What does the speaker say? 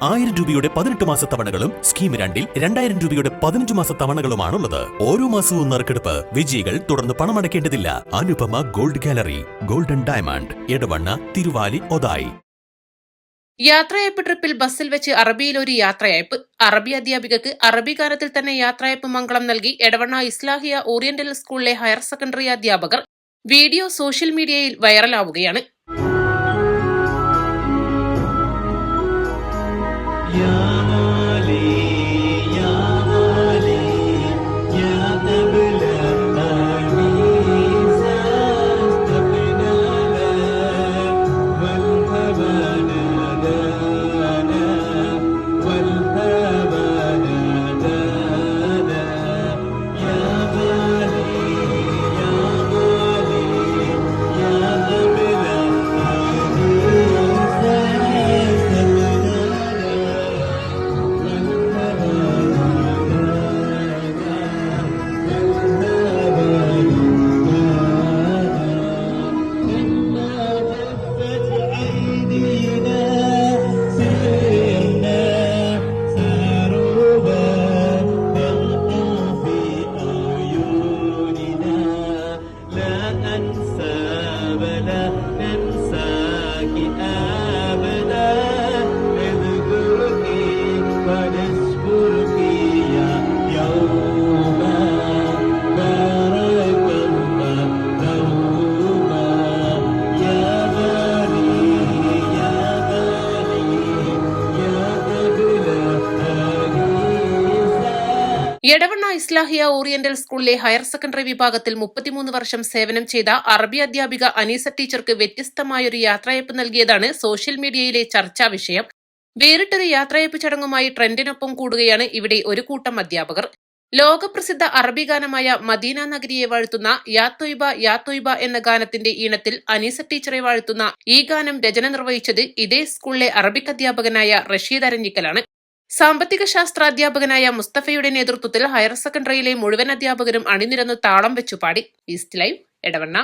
1000 രൂപയുടെ 18 മാസ തവണകളും സ്കീം 2-ൽ 2000 രൂപയുടെ 15 മാസ തവണകളുമാണുള്ളത്. ഓരോ മാസവും നറുക്കെടുപ്പ്. വിജയികൾ തുടർന്ന് പണമടയ്ക്കേണ്ടതില്ല. Anupama gold gallery, golden diamond, Edavanna, Thiruvali, Othayi. യാത്രയയപ്പ് ട്രിപ്പിൽ ബസ്സിൽ വെച്ച് അറബിയിൽ ഒരു യാത്രയയപ്പ്. അറബി അധ്യാപികക്ക് അറബി ഗാനത്തിൽ തന്നെ യാത്രയയപ്പ് മംഗളം നൽകി എടവണ്ണ ഇസ്ലാഹിയ ഓറിയന്റൽ സ്കൂളിലെ ഹയർ സെക്കൻഡറി അധ്യാപകർ. വീഡിയോ സോഷ്യൽ മീഡിയയിൽ വൈറലാവുകയാണ്. എടവണ്ണ ഇസ്ലാഹിയ ഓറിയന്റൽ സ്കൂളിലെ ഹയർ സെക്കൻഡറി വിഭാഗത്തിൽ 33 വർഷം സേവനം ചെയ്ത അറബി അധ്യാപിക അനീസ ടീച്ചർക്ക് വ്യത്യസ്തമായൊരു യാത്രയയപ്പ് നൽകിയതാണ് സോഷ്യൽ മീഡിയയിലെ ചർച്ചാ വിഷയം. വേറിട്ടൊരു യാത്രയയപ്പ് ചടങ്ങുമായി ട്രെൻഡിനൊപ്പം കൂടുകയാണ് ഇവിടെ ഒരു കൂട്ടം അധ്യാപകർ. ലോകപ്രസിദ്ധ അറബി ഗാനമായ മദീന നഗരിയെ വാഴ്ത്തുന്ന യാ ത്വയ്ബ എന്ന ഗാനത്തിന്റെ ഈണത്തിൽ അനീസ ടീച്ചറെ വാഴ്ത്തുന്ന ഈ ഗാനം രചന നിർവഹിച്ചത് ഇതേ സ്കൂളിലെ അറബിക് അധ്യാപകനായ റഷീദ് അരഞ്ഞിക്കലാണ്. സാമ്പത്തിക ശാസ്ത്രാധ്യാപകനായ മുസ്തഫയുടെ നേതൃത്വത്തിൽ ഹയർ സെക്കൻഡറിയിലെ മുഴുവൻ അധ്യാപകരും അണിനിരന്നു താളം വെച്ചു പാടി. East live, Edavanna.